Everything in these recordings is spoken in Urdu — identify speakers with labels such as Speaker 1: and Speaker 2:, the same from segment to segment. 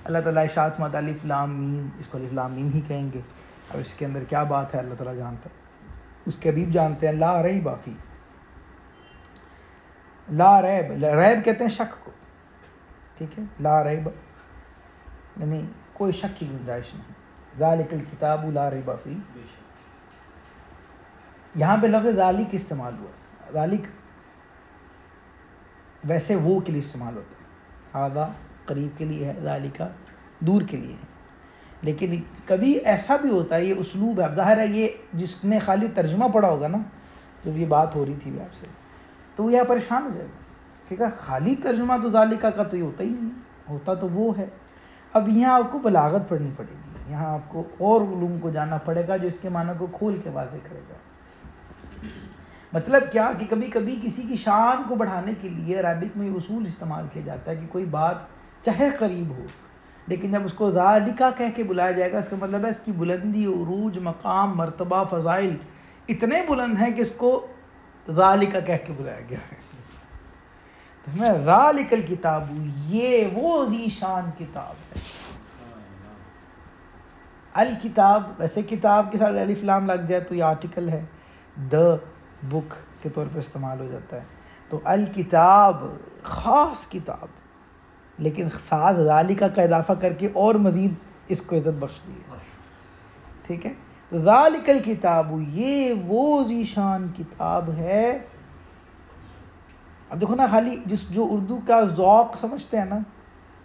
Speaker 1: اللہ تعالیٰ ارشاد فرماتا ہے الف لام میم، اس کو الف لام میم ہی کہیں گے. اب اس کے اندر کیا بات ہے اللہ تعالیٰ جانتا ہے، اس کے حبیب جانتے ہیں. لا ریب فی، لا ریب، ریب کہتے ہیں شک کو، ٹھیک ہے. لا ریب یعنی کوئی شک کی گنجائش نہیں. ذالک الکتاب لا ریب فی، یہاں پہ لفظ ذالک استعمال ہوا. ذالک ویسے وہ کے لیے استعمال ہوتا ہے، ھذا قریب کے لیے ہے، ذالک دور کے لیے ہے. لیکن کبھی ایسا بھی ہوتا ہے، یہ اسلوب ہے. اب ظاہر ہے یہ جس نے خالی ترجمہ پڑھا ہوگا نا، جب یہ بات ہو رہی تھی بھی آپ سے، تو وہ یہاں پریشان ہو جائے گا، ٹھیک ہے. خالی ترجمہ تو ذالکہ کا تو یہ ہوتا ہی نہیں ہے، ہوتا تو وہ ہے. اب یہاں آپ کو بلاغت پڑھنی پڑے گی، یہاں آپ کو اور علوم کو جاننا پڑے گا جو اس کے معنی کو کھول کے واضح کرے گا. مطلب کیا کہ کبھی کبھی کسی کی شان کو بڑھانے کے لیے عربک میں یہ اصول استعمال کیا جاتا ہے کہ کوئی بات چاہے قریب ہو، لیکن جب اس کو ذالکہ کہہ کے بلایا جائے گا، اس کا مطلب ہے اس کی بلندی، عروج، مقام، مرتبہ، فضائل اتنے بلند ہیں کہ اس کو ذالکہ کہہ کے بلایا گیا ہے. تو میں ذالک الکتاب، یہ وہ ذی شان کتاب ہے. الکتاب ویسے کتاب کے ساتھ الف لام لگ جائے تو یہ آرٹیکل ہے، دا بک کے طور پہ استعمال ہو جاتا ہے. تو الکتاب خاص کتاب، لیکن ساتھ ذالکہ کا اضافہ کر کے اور مزید اس کو عزت بخش دی ہے، ٹھیک ہے. تو ذالک الکتاب، یہ وہ ذی شان کتاب ہے. اب دیکھو نا، خالی جو اردو کا ذوق سمجھتے ہیں نا،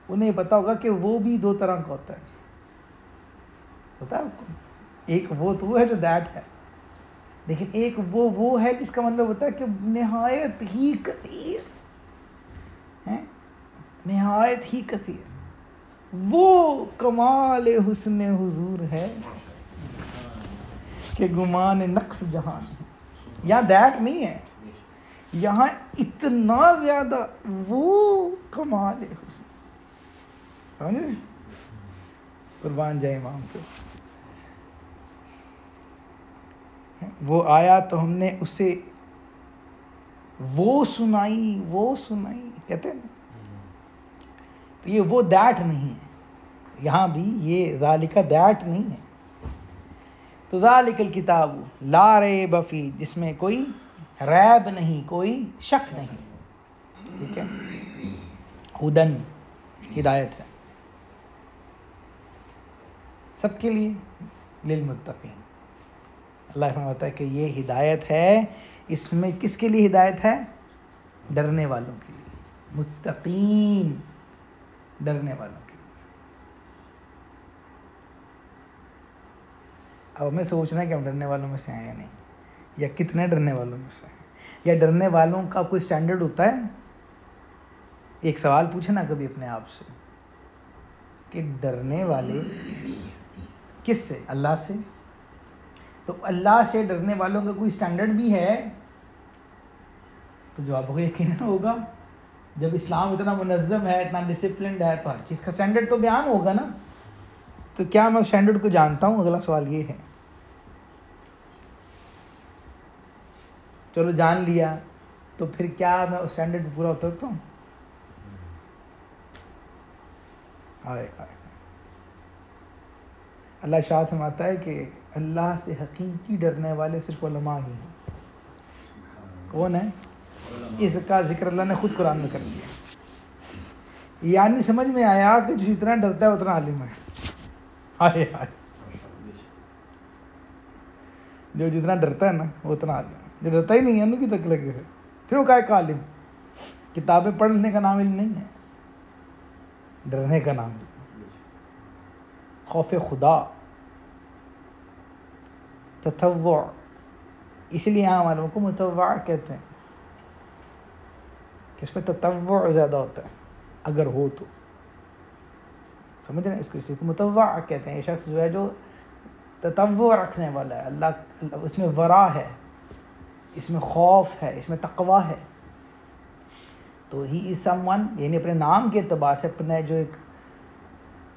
Speaker 1: انہیں پتہ ہوگا کہ وہ بھی دو طرح کا ہوتا ہے. پتہ ہے آپ کو، ایک وہ تو وہ ہے جو دیٹ ہے، لیکن ایک وہ ہے جس کا مطلب ہوتا ہے کہ نہایت ہی کثیر ہے، نہایت ہی کثیر. وہ کمال حسن حضور ہے کہ گمان نقص جہان. یہاں دیٹ نہیں ہے، یہاں اتنا زیادہ وہ کمال حسن. سمجھ، قربان جائے امام کو. وہ آیا تو ہم نے اسے وہ سنائی کہتے ہیں نا. تو یہ وہ دیٹ نہیں ہے، یہاں بھی یہ ذالکہ دیٹ نہیں ہے. تو ذالک الکتاب لا ریب فی، جس میں کوئی ریب نہیں، کوئی شک نہیں، ٹھیک ہے. ہدن، ہدایت ہے سب کے لیے، للمتقین. اللہ فرماتا ہے کہ یہ ہدایت ہے. اس میں کس کے لیے ہدایت ہے؟ ڈرنے والوں کے لیے. متقین، ڈرنے والوں کے لیے. اب ہمیں سوچنا ہے کہ ہم ڈرنے والوں میں سے ہیں یا نہیں، یا کتنے ڈرنے والوں میں سے ہیں، یا ڈرنے والوں کا کوئی سٹینڈرڈ ہوتا ہے. ایک سوال پوچھے نا کبھی اپنے آپ سے کہ ڈرنے والے کس سے؟ اللہ سے. تو اللہ سے ڈرنے والوں کا کوئی سٹینڈرڈ بھی ہے؟ تو جواب کو یقیناً ہوگا. جب اسلام اتنا منظم ہے، اتنا ڈسپلنڈ ہے، تو ہر چیز کا سٹینڈرڈ تو بیان ہوگا نا. تو کیا میں سٹینڈرڈ کو جانتا ہوں؟ اگلا سوال یہ ہے. چلو جان لیا، تو پھر کیا میں اس سٹینڈرڈ پہ پورا اترتا ہوں؟ اللہ شاہ فرماتا ہے کہ اللہ سے حقیقی ڈرنے والے صرف علماء ہی ہیں. کون ہے؟ اس کا ذکر اللہ نے خود قرآن میں کر دیا. یعنی سمجھ میں آیا کہ جو جتنا ڈرتا ہے اتنا عالم ہے. ہائے ہائے، جو جتنا ڈرتا ہے نا وہ اتنا عالم ہے. جو ڈرتا ہی نہیں ہے انہوں کی تک لگے ہے، پھر وہ کا عالم. کتابیں پڑھنے کا نام علم نہیں ہے، ڈرنے کا نام ہے. خوف خدا، تطوع، اس لیے یہاں والوں کو متوع کہتے ہیں کہ اس میں تطوع زیادہ ہوتا ہے اگر ہو تو. سمجھ رہے ہیں اس کو؟ اسی کو متوع کہتے ہیں. یہ شخص جو ہے جو تطوع رکھنے والا ہے، اللہ اس میں ورع ہے، اس میں خوف ہے، اس میں تقوی ہے. تو ہی از سم ون، یعنی اپنے نام کے اعتبار سے اپنے جو ایک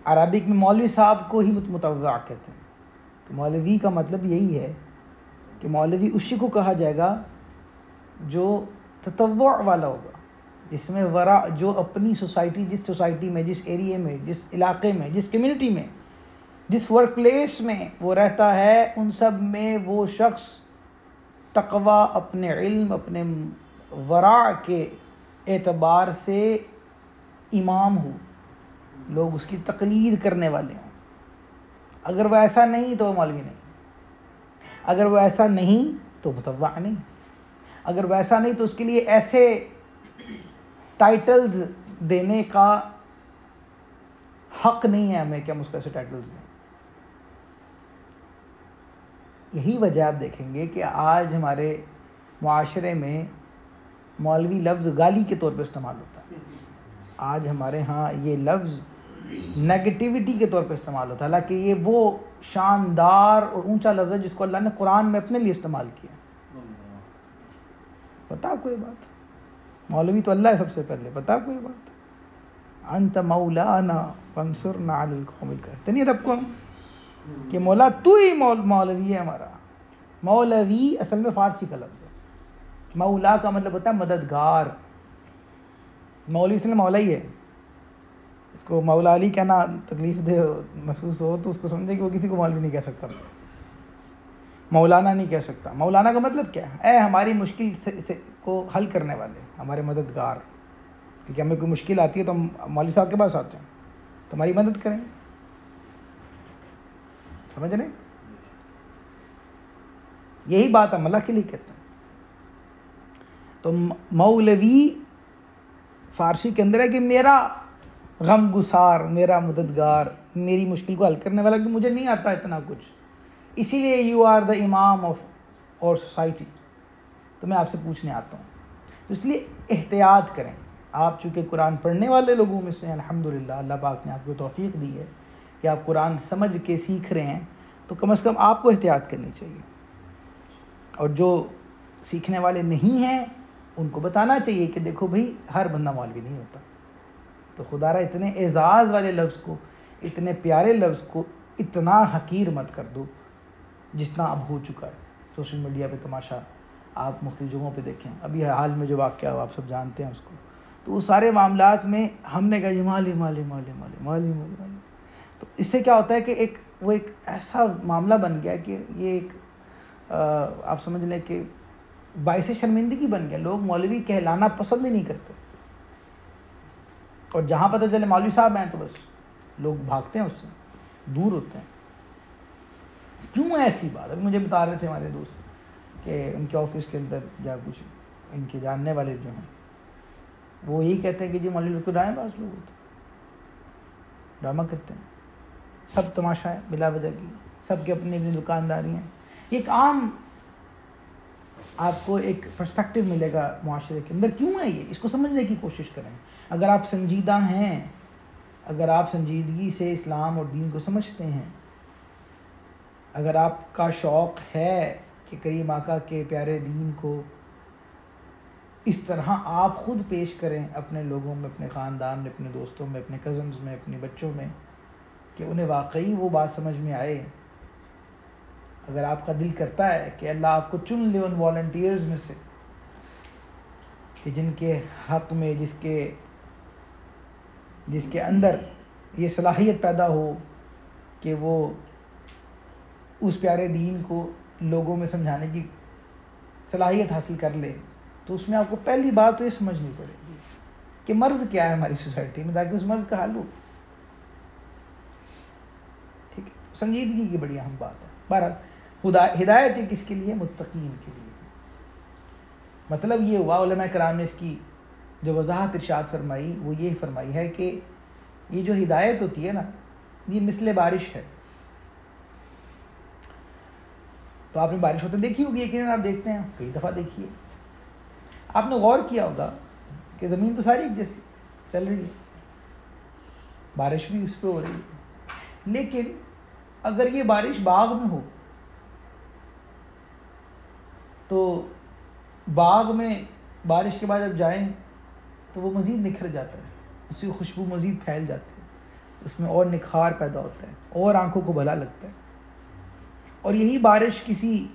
Speaker 1: عربک میں مولوی صاحب کو ہی متوع کہتے ہیں. تو مولوی کا مطلب یہی ہے کہ مولوی اسی کو کہا جائے گا جو تطوع والا ہوگا، جس میں ورا جو اپنی سوسائٹی، جس سوسائٹی میں، جس ایریے میں، جس علاقے میں، جس کمیونٹی میں، جس ورک پلیس میں وہ رہتا ہے، ان سب میں وہ شخص تقوی، اپنے علم، اپنے ورع کے اعتبار سے امام ہو، لوگ اس کی تقلید کرنے والے ہوں۔ اگر وہ ایسا نہیں تو وہ مولوی نہیں، اگر وہ ایسا نہیں تو متبع نہیں، اگر وہ ایسا نہیں تو اس کے لیے ایسے ٹائٹلز دینے کا حق نہیں ہے ہمیں کہ ہم اس کو ایسے ٹائٹلز دیں۔ یہی وجہ آپ دیکھیں گے کہ آج ہمارے معاشرے میں مولوی لفظ گالی کے طور پہ استعمال ہوتا ہے۔ آج ہمارے ہاں یہ لفظ نیگیٹیوٹی کے طور پہ استعمال ہوتا ہے، حالانکہ یہ وہ شاندار اور اونچا لفظ ہے جس کو اللہ نے قرآن میں اپنے لیے استعمال کیا۔ پتہ آپ کو یہ بات؟ مولوی تو اللہ ہے سب سے پہلے، پتہ آپ کو یہ بات؟ انت مولانا فانصرنا علی القوم الکافرین، کہتے نہیں رب کو ہم کہ مولا تو ہی مولوی ہے ہمارا۔ مولوی اصل میں فارسی کا لفظ ہے، مولا کا مطلب ہوتا ہے مددگار۔ مولوی اس لیے مولا ہی ہے، اس کو مولا علی کہنا تکلیف دہ محسوس ہو تو اس کو سمجھے کہ وہ کسی کو مولوی نہیں کہہ سکتا، مولانا نہیں کہہ سکتا۔ مولانا کا مطلب کیا ہے؟ اے ہماری مشکل سے کو حل کرنے والے، ہمارے مددگار۔ کیونکہ ہمیں کوئی مشکل آتی ہے تو ہم مولوی صاحب کے پاس آتے ہیں تو ہماری مدد کریں، سمجھ رہے ہیں؟ یہی بات ہم اللہ کے لیے کہتے ہیں۔ تو مولوی فارسی کے اندر ہے کہ میرا غم گسار، میرا مددگار، میری مشکل کو حل کرنے والا، کہ مجھے نہیں آتا اتنا کچھ، اسی لیے یو آر دا امام آف اور سوسائٹی، تو میں آپ سے پوچھنے آتا ہوں۔ تو اس لیے احتیاط کریں۔ آپ چونکہ قرآن پڑھنے والے لوگوں میں سے الحمدللہ اللہ پاک نے آپ کو توفیق دی ہے کہ آپ قرآن سمجھ کے سیکھ رہے ہیں، تو کم از کم آپ کو احتیاط کرنی چاہیے، اور جو سیکھنے والے نہیں ہیں ان کو بتانا چاہیے کہ دیکھو بھائی ہر بندہ مولوی نہیں ہوتا۔ تو خدا را اتنے اعزاز والے لفظ کو، اتنے پیارے لفظ کو اتنا حقیر مت کر دو جتنا اب ہو چکا ہے۔ سوشل میڈیا پہ تماشا آپ مختلف جگہوں پہ دیکھیں، ابھی حال میں جو واقعہ ہوا آپ سب جانتے ہیں اس کو، تو اس سارے معاملات میں ہم نے کہا یہ مالی مالی مالی مالی مالی مالی مالی، تو اس سے کیا ہوتا ہے کہ وہ ایک ایسا معاملہ بن گیا کہ یہ ایک آپ سمجھ لیں کہ باعث شرمندگی بن گیا۔ لوگ مولوی کہلانا پسند ہی نہیں کرتے، اور جہاں پتہ چلے مولوی صاحب ہیں تو بس لوگ بھاگتے ہیں، اس سے دور ہوتے ہیں۔ کیوں ہے ایسی بات؟ ابھی مجھے بتا رہے تھے ہمارے دوست کہ ان کے آفس کے اندر جا کچھ ان کے جاننے والے جو ہیں وہ یہی کہتے ہیں کہ جی مولوی لوگ تو ڈرامے باز لوگ ہوتے ہیں، ڈرامہ کرتے ہیں، سب تماشا ہے بلا وجہ کی، سب کی اپنی اپنی دکانداری ہیں۔ ایک عام آپ کو ایک پرسپیکٹو ملے گا معاشرے کے اندر، کیوں ہے یہ، اس کو سمجھنے کی کوشش کریں۔ اگر آپ سنجیدہ ہیں، اگر آپ سنجیدگی سے اسلام اور دین کو سمجھتے ہیں، اگر آپ کا شوق ہے کہ کریم آقا کے پیارے دین کو اس طرح آپ خود پیش کریں اپنے لوگوں میں، اپنے خاندان میں، اپنے دوستوں میں، اپنے کزنز میں، اپنے بچوں میں، کہ انہیں واقعی وہ بات سمجھ میں آئے، اگر آپ کا دل کرتا ہے کہ اللہ آپ کو چن لے ان والنٹیئرز میں سے کہ جن کے حق میں، جس کے اندر یہ صلاحیت پیدا ہو کہ وہ اس پیارے دین کو لوگوں میں سمجھانے کی صلاحیت حاصل کر لے، تو اس میں آپ کو پہلی بات تو یہ سمجھنی پڑے گی کہ مرض کیا ہے ہماری سوسائٹی میں، تاکہ اس مرض کا حل ہو۔ ٹھیک ہے، سنجیدگی کی بڑی اہم بات ہے۔ بہرحال ہدایت کس کے لیے؟ متقین کے لیے۔ مطلب یہ ہوا، علماء کرام نے اس کی جو وضاحت ارشاد فرمائی وہ یہ فرمائی ہے کہ یہ جو ہدایت ہوتی ہے نا، یہ مثل بارش ہے۔ تو آپ نے بارش ہوتے دیکھی ہوگی، یقیناً آپ دیکھتے ہیں، کئی دفعہ دیکھی ہے۔ آپ نے غور کیا ہوگا کہ زمین تو ساری ایک جیسی چل رہی ہے، بارش بھی اس پہ ہو رہی ہے، لیکن اگر یہ بارش باغ میں ہو تو باغ میں بارش کے بعد جب جائیں تو وہ مزید نکھر جاتا ہے، اس کی خوشبو مزید پھیل جاتی ہے، اس میں اور نکھار پیدا ہوتا ہے اور آنکھوں کو بھلا لگتا ہے۔ اور یہی بارش کسی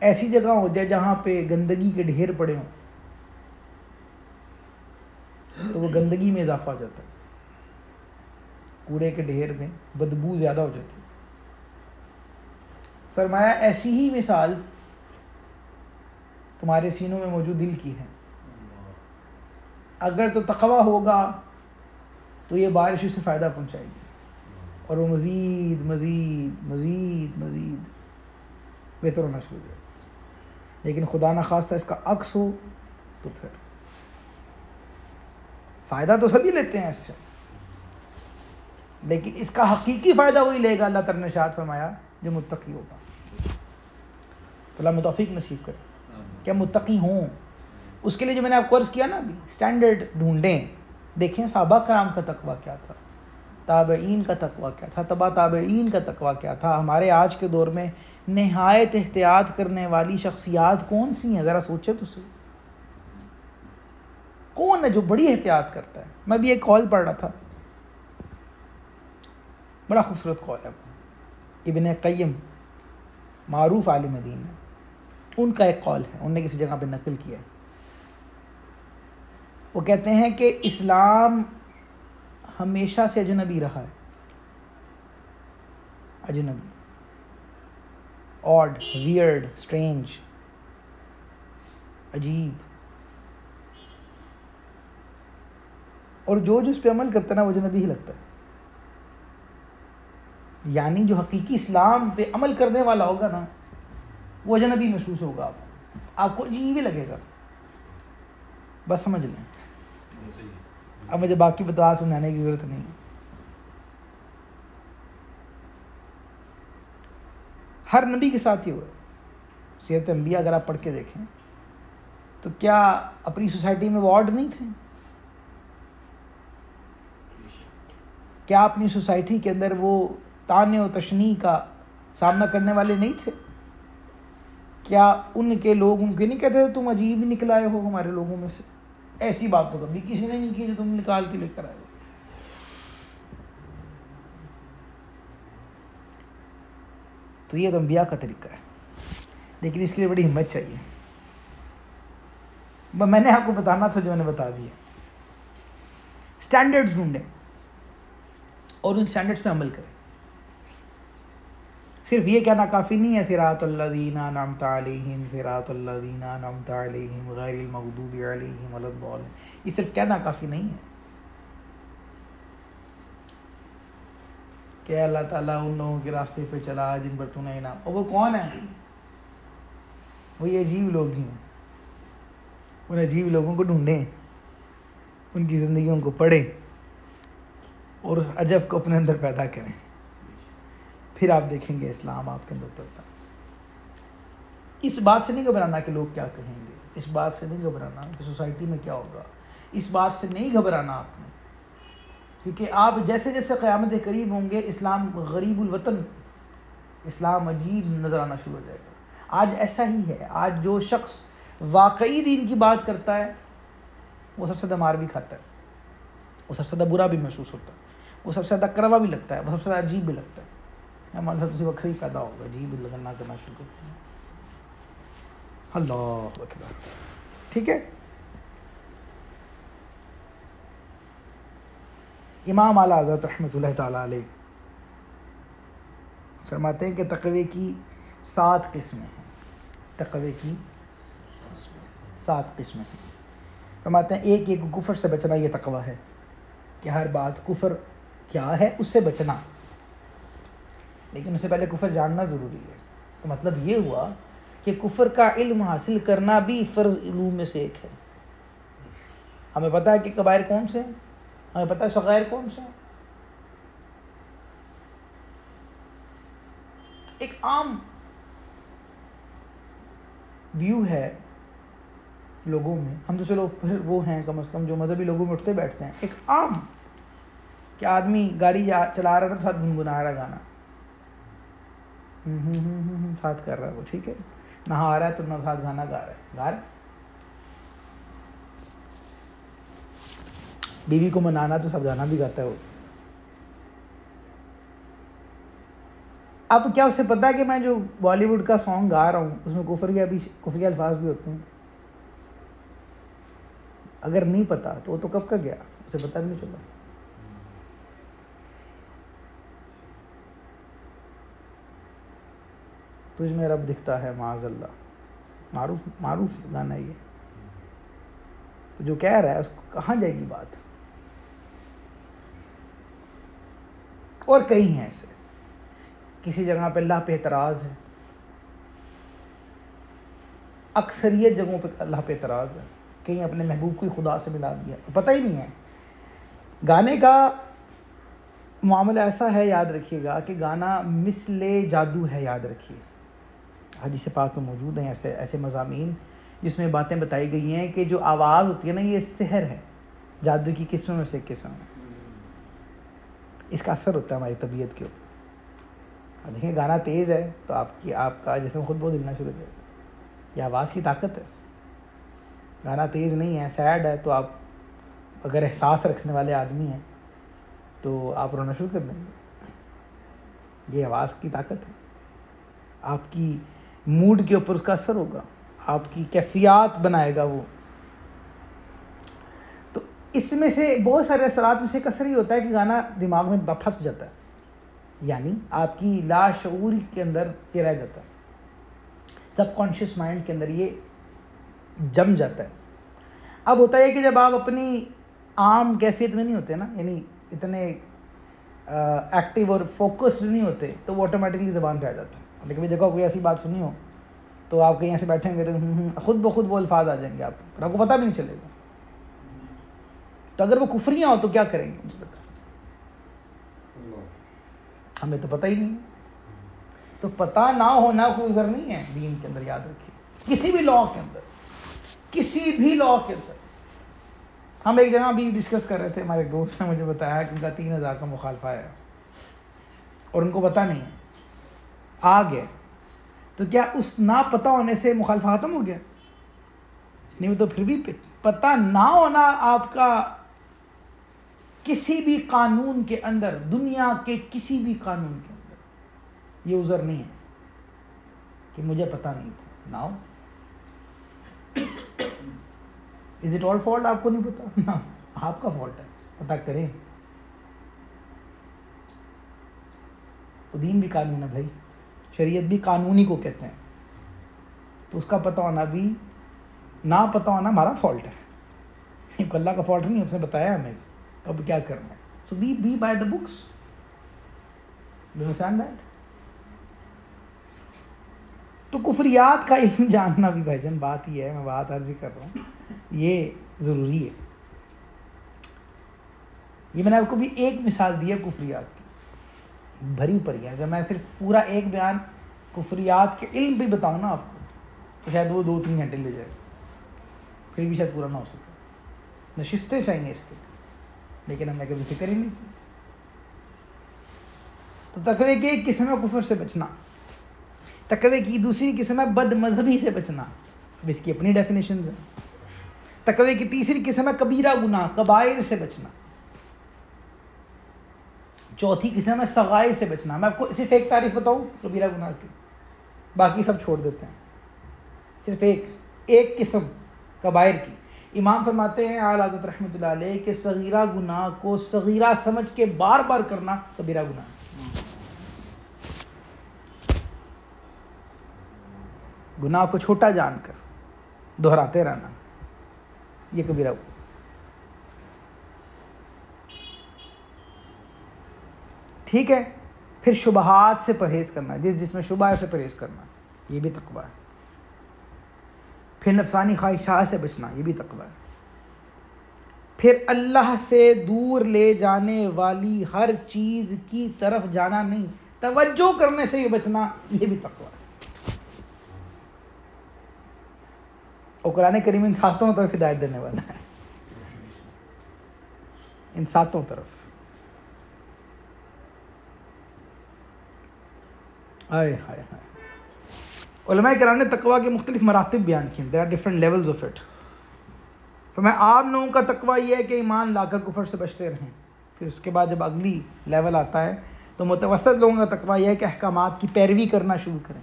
Speaker 1: ایسی جگہ ہو جائے جہاں پہ گندگی کے ڈھیر پڑے ہوں، تو وہ گندگی میں اضافہ ہو جاتا ہے، کوڑے کے ڈھیر میں بدبو زیادہ ہو جاتی ہے۔ فرمایا ایسی ہی مثال تمہارے سینوں میں موجود دل کی ہے، اگر تو تقوی ہوگا تو یہ بارش اسے فائدہ پہنچائے گی اور وہ مزید مزید مزید مزید بہتر ہونا شروع ہو جائے گا۔ لیکن خدا نخواستہ اس کا عکس ہو تو پھر فائدہ تو سبھی لیتے ہیں اس سے، لیکن اس کا حقیقی فائدہ وہی لے گا، اللہ تعالیٰ نے ارشاد فرمایا، جو متقی ہوگا۔ تو اللہ توفیق نصیب کرے کہ متقی ہوں۔ اس کے لیے جو میں نے آپ کو عرض کیا نا، ابھی اسٹینڈرڈ ڈھونڈیں، دیکھیں صحابہ کرام کا تقویٰ کیا تھا، تابعین کا تقویٰ کیا تھا، تبع تابعین کا تقویٰ کیا تھا، ہمارے آج کے دور میں نہایت احتیاط کرنے والی شخصیات کون سی ہیں، ذرا سوچے تو صحیح، کون ہے جو بڑی احتیاط کرتا ہے؟ میں بھی ایک قول پڑھ رہا تھا، بڑا خوبصورت قول ہے، ابن قیم معروف عالم دین ہے، ان کا ایک قول ہے، انہوں نے کسی جگہ پہ نقل کیا ہے۔ وہ کہتے ہیں کہ اسلام ہمیشہ سے اجنبی رہا ہے، اجنبی، آڈ، ویئرڈ، اسٹرینج، عجیب، اور جو اس پہ عمل کرتا ہے نا وہ اجنبی ہی لگتا ہے۔ یعنی جو حقیقی اسلام پہ عمل کرنے والا ہوگا نا وہ اجنبی محسوس ہوگا، آپ کو عجیب ہی لگے گا، بس سمجھ لیں۔ اب مجھے باقی بتا سمجھانے کی ضرورت نہیں ہے۔ ہر نبی کے ساتھ یہ ہوا ہے۔ سیرت انبیاء اگر آپ پڑھ کے دیکھیں تو کیا اپنی سوسائٹی میں وارڈ نہیں تھے؟ کیا اپنی سوسائٹی کے اندر وہ طعن و تشنیع کا سامنا کرنے والے نہیں تھے؟ کیا ان کے لوگ ان کے نہیں کہتے تھے تم عجیب ہی نکل آئے ہو ہمارے لوگوں میں سے؟ ایسی بات تو کبھی کسی نے نہیں کی جو تم نکال کے لے کر آئے ہو۔ تو یہ تو انبیاء کا طریقہ ہے، لیکن اس کے لیے بڑی ہمت چاہیے۔ میں نے آپ کو بتانا تھا جو میں نے بتا دیا۔ اسٹینڈرڈز ڈھونڈیں اور ان اسٹینڈرڈز پہ عمل کریں۔ صرف یہ کہنا کافی نہیں ہے صراط الذین انعمت علیہم صراط الذین انعمت علیہم غیر المغضوب علیہم ولا الضالین، یہ صرف کہنا کافی نہیں ہے کہ اللہ تعالیٰ ان لوگوں کے راستے پہ چلا جن پر تو نے انعام، اور وہ کون ہیں؟ وہ یہ عجیب لوگ ہی ہیں۔ ان عجیب لوگوں کو ڈھونڈیں، ان کی زندگیوں کو پڑھیں اور اس عجب کو اپنے اندر پیدا کریں، پھر آپ دیکھیں گے اسلام آپ کے اندر اترتا ہے۔ اس بات سے نہیں گھبرانا کہ لوگ کیا کہیں گے، اس بات سے نہیں گھبرانا کہ سوسائٹی میں کیا ہوگا، اس بات سے نہیں گھبرانا آپ نے، کیونکہ آپ جیسے جیسے قیامت قریب ہوں گے اسلام غریب الوطن، اسلام عجیب نظر آنا شروع ہو جائے گا۔ آج ایسا ہی ہے، آج جو شخص واقعی دین کی بات کرتا ہے وہ سب سے زیادہ مار بھی کھاتا ہے، وہ سب سے زیادہ برا بھی محسوس ہوتا ہے، وہ سب سے زیادہ کڑوا بھی لگتا ہے، وہ سب سے زیادہ عجیب بھی لگتا ہے۔ ہمارے ساتھ اسی وقت پیدا ہوگا، عجیب لگنا کرنا شروع کرتے ہیں۔ اللہ اکبر، ٹھیک ہے۔ امام اعلیٰ حضرت رحمۃ اللہ تعالیٰ علیہ فرماتے ہیں کہ تقوی کی 7 قسمیں ہیں، تقوی کی 7 قسمیں ہیں۔ فرماتے ہیں ایک کفر سے بچنا یہ تقوی ہے، کہ ہر بات کفر کیا ہے اس سے بچنا، لیکن اس سے پہلے کفر جاننا ضروری ہے۔ اس کا مطلب یہ ہوا کہ کفر کا علم حاصل کرنا بھی فرض علوم میں سے ایک ہے۔ ہمیں پتہ ہے کہ کبائر کون سے ہیں، ہمیں پتہ ہے صغائر کون سے ہیں۔ ایک عام ویو ہے لوگوں میں، ہم تو چلو وہ ہیں کم از کم جو مذہبی لوگوں میں اٹھتے بیٹھتے ہیں، ایک عام کہ آدمی گاڑی چلا رہا ہے ساتھ گنگنا رہا گانا، ساتھ کر رہا ہے وہ، ٹھیک ہے، نہا رہا ہے تو نہ ساتھ گانا گا رہا ہے، بیوی کو منانا تو ساتھ گانا بھی گاتا ہے وہ۔ اب کیا اسے پتا ہے کہ میں جو بالی ووڈ کا سانگ گا رہا ہوں اس میں کفری الفاظ بھی ہوتے ہیں؟ اگر نہیں پتا تو وہ تو کب کا گیا۔ اسے پتہ بھی نہیں چلا. تجھ میں رب دکھتا ہے معاذ اللہ، معروف گانا یہ. تو جو کہہ رہا ہے اس کو کہاں جائے گی بات. اور کئی ہیں ایسے، کسی جگہ پہ اللہ پہ اعتراض ہے، اکثریت جگہوں پہ اللہ پہ اعتراض ہے، کہیں اپنے محبوب کو خدا سے ملا دیا، پتہ ہی نہیں ہے. گانے کا معاملہ ایسا ہے، یاد رکھیے گا کہ گانا مثل جادو ہے. یاد رکھیے حدیث پاک میں موجود ہیں ایسے مضامین جس میں باتیں بتائی گئی ہیں کہ جو آواز ہوتی ہے نا، یہ سحر ہے، جادو کی قسم میں سے ایک قسم ہے. اس کا اثر ہوتا ہے ہماری طبیعت کے اوپر. دیکھیں گانا تیز ہے تو آپ کا جسم خود بہت ہلنا شروع ہو جائے گا. یہ آواز کی طاقت ہے. گانا تیز نہیں ہے، سیڈ ہے، تو آپ اگر احساس رکھنے والے آدمی ہیں تو آپ رونا شروع کر دیں گے. یہ آواز کی طاقت ہے. آپ کی موڈ کے اوپر اس کا اثر ہوگا، آپ کی کیفیات بنائے گا وہ. تو اس میں سے بہت سارے اثرات میں سے ایک اثر یہ ہوتا ہے کہ گانا دماغ میں پھنس جاتا ہے، یعنی آپ کی لاشعور کے اندر یہ رہ جاتا ہے، سب کانشیس مائنڈ کے اندر یہ جم جاتا ہے. اب ہوتا ہے کہ جب آپ اپنی عام کیفیت میں نہیں ہوتے نا، یعنی اتنے ایکٹیو اور فوکسڈ نہیں ہوتے، تو وہ آٹومیٹکلی زبان پہ آ جاتا ہے. آپ نے کبھی دیکھا کوئی ایسی بات سنی ہو تو آپ کہیں ایسے بیٹھیں گے تو خود بخود وہ الفاظ آ جائیں گے آپ کو، پر آپ کو پتہ بھی نہیں چلے گا. تو اگر وہ کفریاں ہو تو کیا کریں گے مجھے بتا. ہمیں تو پتہ ہی نہیں. تو پتہ نہ ہونا کوئی عذر نہیں ہے دین کے اندر. یاد رکھیے کسی بھی لاء کے اندر، کسی بھی لاء کے اندر. ہم ایک جگہ بھی ڈسکس کر رہے تھے، ہمارے ایک دوست نے مجھے بتایا کہ ان کا 3000 کا مخالفہ ہے اور ان کو پتہ نہیں ہے، آ گئے. تو کیا اس نہ پتہ ہونے سے مخالفہ ختم ہو گیا؟ نہیں. تو پھر بھی پتہ نہ ہونا آپ کا کسی بھی قانون کے اندر، دنیا کے کسی بھی قانون کے اندر یہ عذر نہیں ہے کہ مجھے پتہ نہیں تھا. Now is it all fault? آپ کو نہیں پتا؟ نا، آپ کا فالٹ ہے. پتہ کریں. تو دین بھی قانون ہے بھائی، شریعت بھی قانونی کو کہتے ہیں. تو اس کا پتہ ہونا بھی، نہ پتہ ہونا ہمارا فالٹ ہے، اللہ کا فالٹ نہیں. اس نے بتایا ہمیں اب کیا کرنا ہے. So be by the books. Do you understand that? تو کفریات کا علم جاننا بھی بھائی جان بات ہی ہے. میں بات عرض کر رہا ہوں، یہ ضروری ہے. یہ میں نے آپ کو بھی ایک مثال دی ہے کفریات کی، بھری پڑی ہے. اگر میں صرف پورا ایک بیان کفریات کے علم بھی بتاؤں نا آپ کو تو شاید وہ 2-3 گھنٹے لے جائے، پھر بھی شاید پورا نہ ہو سکے. نشستیں چاہیے اس کے، لیکن ہم نے کبھی فکر ہی نہیں کی. تو تقوی کی ایک قسم ہے کفر سے بچنا. تقوی کی دوسری قسم ہے بد مذہبی سے بچنا. اب اس کی اپنی ڈیفینیشنز ہیں. تقوی کی تیسری قسم ہے کبیرہ گناہ، کبائر سے بچنا. چوتھی قسم ہے صغائر سے بچنا. میں آپ کو صرف ایک تعریف بتاؤں کبیرہ گناہ کی، باقی سب چھوڑ دیتے ہیں. صرف ایک قسم کبائر کی. امام فرماتے ہیں اعلیٰ حضرت رحمۃ اللہ علیہ کہ صغیرہ گناہ کو صغیرہ سمجھ کے بار بار کرنا کبیرہ گناہ. گناہ کو چھوٹا جان کر دہراتے رہنا یہ کبیرہ گناہ. ٹھیک ہے. پھر شبہات سے پرہیز کرنا، جس میں شبہ ہے سے پرہیز کرنا، یہ بھی تقویٰ ہے. پھر نفسانی خواہشات سے بچنا، یہ بھی تقویٰ ہے. پھر اللہ سے دور لے جانے والی ہر چیز کی طرف جانا نہیں، توجہ کرنے سے یہ بچنا، یہ بھی تقویٰ ہے. اور قرآن کریم ان ساتوں طرف ہدایت دینے والا ہے، ان ساتوں طرف. آئے ہائے ہائے. علماء کرام نے تقویٰ کے مختلف مراتب بیان کیے. There are different levels of it. تو میں عام لوگوں کا تقویٰ یہ ہے کہ ایمان لا کر کفر سے بچتے رہیں. پھر اس کے بعد جب اگلی لیول آتا ہے تو متوسط لوگوں کا تقویٰ یہ ہے کہ احکامات کی پیروی کرنا شروع کریں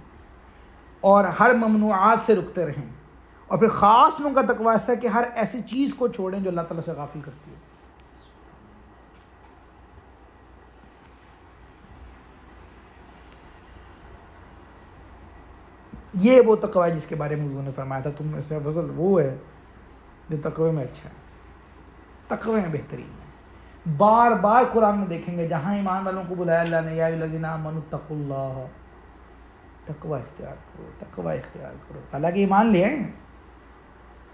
Speaker 1: اور ہر ممنوعات سے رکتے رہیں. اور پھر خاص لوگوں کا تقویٰ ایسا ہے کہ ہر ایسی چیز کو چھوڑیں جو اللہ تعالیٰ سے غافل کرتی ہے. یہ وہ تقوی ہے جس کے بارے میں حضور نے فرمایا تھا تم میں سے افضل وہ ہے جو تقوی میں اچھا ہے، تقوی میں بہترین ہے۔ بار بار قرآن میں دیکھیں گے جہاں ایمان والوں کو بلایا اللہ نے، یا ایھا الذین آمنوا اتقوا اللہ، تقوی اختیار کرو، تقوی اختیار کرو۔ حالانکہ ایمان لے آئیں،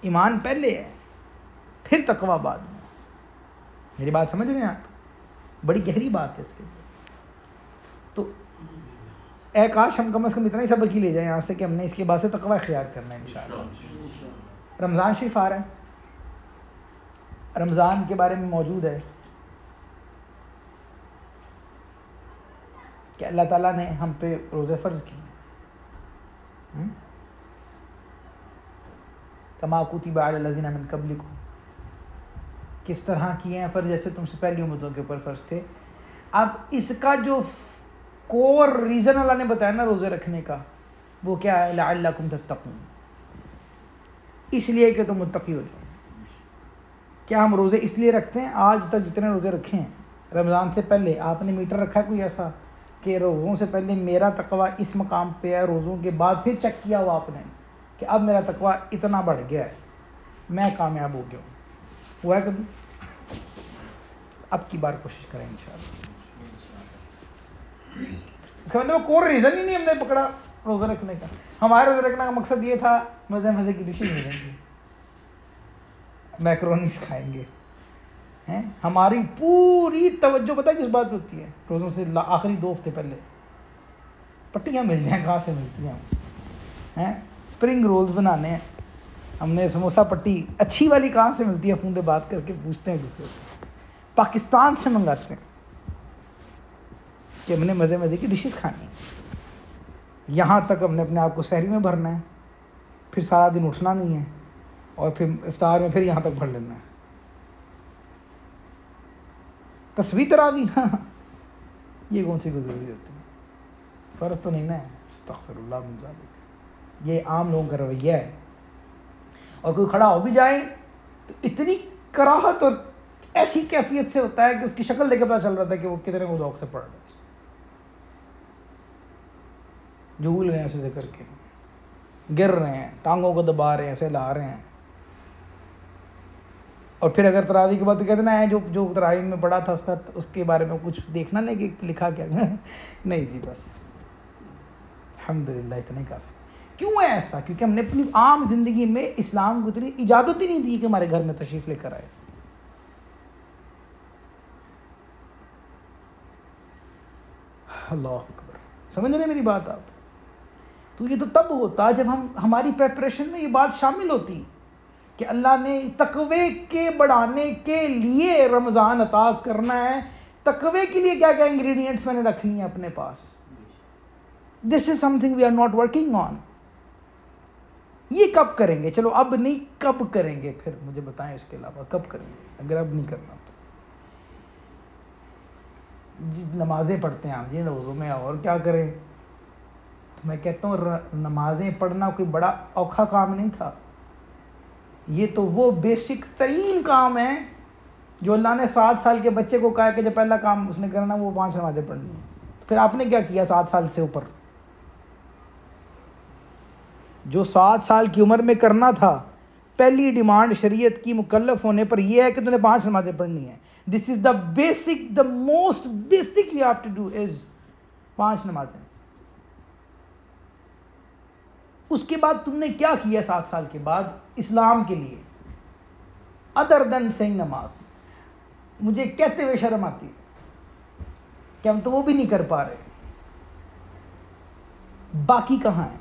Speaker 1: ایمان پہلے ہے پھر تقوی بعد میں۔ میری بات سمجھ رہے ہیں آپ؟ بڑی گہری بات ہے اس کے لیے۔ تو اے کاش ہم کم از کم اتنا ہی سبق ہی لے جائیں یہاں سے کہ ہم نے اس کے بعد سے تقوی اختیار کرنا ہے انشاءاللہ۔ رمضان شریف آ رہا ہے، رمضان کے بارے میں موجود ہے کہ اللہ تعالیٰ نے ہم پہ روزے فرض کیے، کما کتب علی الذین من قبلکم، کس طرح کیے ہیں فرض جیسے تم سے پہلی امتوں کے اوپر فرض تھے۔ اب اس کا جو کور ریزن اللہ نے بتایا نا روزے رکھنے کا، وہ کیا ہے؟ لعلکم تتقون، اس لیے کہ تم متقی ہو جاؤ۔ کیا ہم روزے اس لیے رکھتے ہیں؟ آج تک جتنے روزے رکھے ہیں رمضان سے پہلے، آپ نے میٹر رکھا ہے کوئی ایسا کہ روزوں سے پہلے میرا تقوی اس مقام پہ ہے، روزوں کے بعد پھر چیک کیا ہوا آپ نے کہ اب میرا تقوی اتنا بڑھ گیا ہے، میں کامیاب ہو گیا ہوں؟ ہوا ہے کبھی؟ اب کی بار کوشش کریں انشاءاللہ۔ اس کا مطلب کوئی ریزن ہی نہیں ہم نے پکڑا روزہ رکھنے کا۔ ہمارے روزہ رکھنے کا مقصد یہ تھا مزے مزے کی ڈشیں ملیں گی، میکرونیز کھائیں گے، ہیں؟ ہماری پوری توجہ پتہ ہے کس بات پہ ہوتی ہے؟ روزوں سے آخری 2 ہفتے پہلے پٹیاں مل جائیں، کہاں سے ملتی ہیں؟ اسپرنگ رولز بنانے ہیں ہم نے، سموسہ پٹی اچھی والی کہاں سے ملتی ہے؟ فون پہ بات کر کے پوچھتے ہیں دوسرے سے، پاکستان سے منگاتے ہیں کہ ہم نے مزے مزے کی ڈشز کھانی ہیں۔ یہاں تک ہم نے اپنے آپ کو سحری میں بھرنا ہے، پھر سارا دن اٹھنا نہیں ہے، اور پھر افطار میں پھر یہاں تک بھر لینا ہے۔ تسبیح تراویح یہ کون سی گزری ہوتی ہے؟ فرض تو نہیں نا ہے؟ استغفر اللہ من ذالک، یہ عام لوگوں کا رویہ ہے۔ اور کوئی کھڑا ہو بھی جائے تو اتنی کراہت اور ایسی کیفیت سے ہوتا ہے کہ اس کی شکل دیکھ کے پتہ چل رہا تھا کہ وہ کتنے ذوق سے پڑھ رہا ہے، جھول رہے ہیں اسے ذکر کے، گر رہے ہیں، ٹانگوں کو دبا رہے ہیں، ایسے لا رہے ہیں۔ اور پھر اگر تراویح کے بعد تو کہتے ہیں جو تراویح میں پڑھا تھا اس کے بارے میں کچھ دیکھنا نہیں کہ لکھا کیا نہیں جی، بس الحمدللہ اتنا ہی کافی۔ کیوں ہے ایسا؟ کیونکہ ہم نے اپنی عام زندگی میں اسلام کو اتنی اجازت ہی نہیں دی کہ ہمارے گھر میں تشریف لے کر آئے۔ اللہ اکبر، سمجھ رہے ہیں میری بات آپ؟ تو یہ تو تب ہوتا جب ہماری پریپریشن میں یہ بات شامل ہوتی کہ اللہ نے تقوی کے بڑھانے کے لیے رمضان عطا کرنا ہے، تقوی کے لیے کیا کیا انگریڈینٹس میں نے رکھ لی ہیں اپنے پاس۔ This is something we are not working on. یہ کب کریں گے؟ چلو اب نہیں، کب کریں گے؟ پھر مجھے بتائیں اس کے علاوہ کب کریں گے اگر اب نہیں کرنا تو؟ جی نمازیں پڑھتے ہیں آپ جی روزوں میں، اور کیا کریں؟ میں کہتا ہوں نمازیں پڑھنا کوئی بڑا اوکھا کام نہیں تھا، یہ تو وہ بیسک ترین کام ہے جو اللہ نے 7 سال کے بچے کو کہا کہ جو پہلا کام اس نے کرنا وہ 5 نمازیں پڑھنی ہیں۔ پھر آپ نے کیا کیا 7 سال سے اوپر؟ جو 7 سال کی عمر میں کرنا تھا، پہلی ڈیمانڈ شریعت کی مکلف ہونے پر یہ ہے کہ تم نے 5 نمازیں پڑھنی ہیں۔ This is the basic, the most basic you have to do is 5 نمازیں۔ اس کے بعد تم نے کیا کیا 7 سال کے بعد اسلام کے لیے ادر دین سینگ نماز؟ مجھے کہتے ہوئے شرم آتی ہے کہ ہم تو وہ بھی نہیں کر پا رہے، باقی کہاں ہیں؟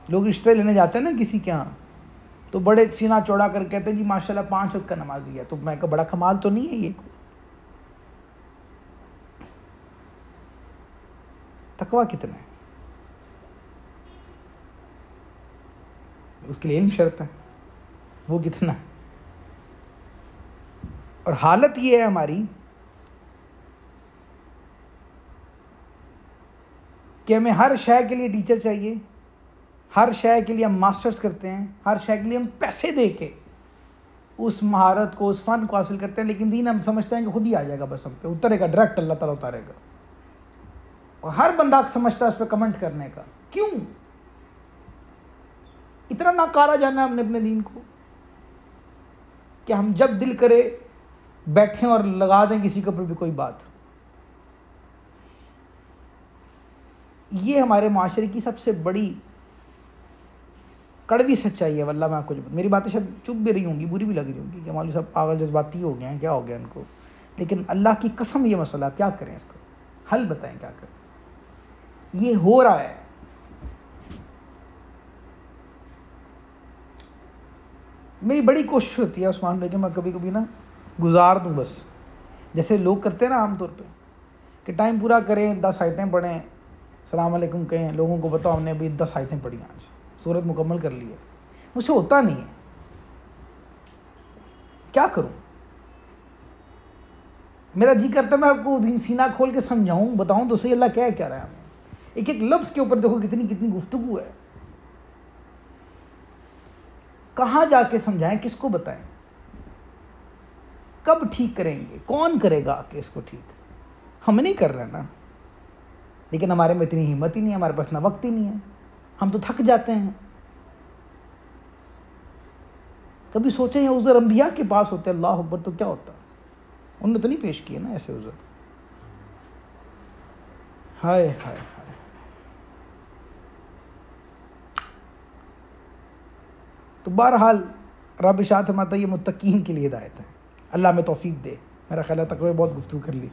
Speaker 1: لوگ رشتے لینے جاتے ہیں نا کسی کے ہاں تو بڑے سینہ چوڑا کر کہتے ہیں جی ماشاءاللہ 5 وقت کا نمازی ہے، تو میں کہا بڑا کمال تو نہیں ہے یہ؟ تقویٰ کتنا ہے؟ اس کے لیے علم شرط ہے، وہ کتنا ہے؟ اور حالت یہ ہے ہماری کہ ہمیں ہر شے کے لیے ٹیچر چاہیے، ہر شے کے لیے ہم ماسٹرز کرتے ہیں، ہر شے کے لیے ہم پیسے دے کے اس مہارت کو، اس فن کو حاصل کرتے ہیں، لیکن دین ہم سمجھتے ہیں کہ خود ہی آ جائے گا، بس ہم پہ اترے گا، ڈائریکٹ اللہ تعالیٰ اتارے گا۔ اور ہر بندہ سمجھتا ہے اس پہ کمنٹ کرنے کا کیوں اتنا ناکارہ جانا ہے ہم نے اپنے دین کو کہ ہم جب دل کرے بیٹھیں اور لگا دیں کسی کے اوپر بھی کوئی بات. یہ ہمارے معاشرے کی سب سے بڑی کڑوی سچائی ہے. واللہ میں آپ کو میری باتیں شاید چپ بھی رہی ہوں گی, بری بھی لگ رہی ہوں گی کہ مولوی صاحب پاگل جذباتی ہو گئے ہیں, کیا ہو گیا ان کو, لیکن اللہ کی قسم یہ مسئلہ کیا کریں, اس کو حل بتائیں کیا کریں. یہ ہو رہا ہے. میری بڑی کوشش ہوتی ہے عثمان بھائی کہ میں کبھی کبھی نا گزار دوں, بس جیسے لوگ کرتے ہیں نا عام طور پہ کہ ٹائم پورا کریں, 10 آیتیں پڑھیں, السلام علیکم کہیں, لوگوں کو بتاؤ ہم نے ابھی 10 آیتیں پڑھی آج, سورت مکمل کر لی ہے. مجھ سے ہوتا نہیں ہے, کیا کروں. میرا جی کرتا ہے میں آپ کو سینہ کھول کے سمجھاؤں, بتاؤں تو صحیح اللہ کیا رہا ہے ہمیں. ایک ایک لفظ کے اوپر دیکھو کتنی گفتگو ہے. کہاں جا کے سمجھائیں, کس کو بتائیں, کب ٹھیک کریں گے, کون کرے گا کہ اس کو ٹھیک. ہم نہیں کر رہے نا, لیکن ہمارے میں اتنی ہمت ہی نہیں ہے, ہمارے پاس نہ وقت ہی نہیں ہے, ہم تو تھک جاتے ہیں. کبھی سوچیں یہ عذر انبیاء کے پاس ہوتے, اللہ اکبر, تو کیا ہوتا. انہوں نے تو نہیں پیش کیے نا ایسے عذر. ہائے ہائے ہائے. تو بہرحال رب ارشاد فرماتا ہے یہ متقین کے لیے ہدایت ہے. اللہ میں توفیق دے. میرا خیال ہے تقوی بہت گفتگو کر لی.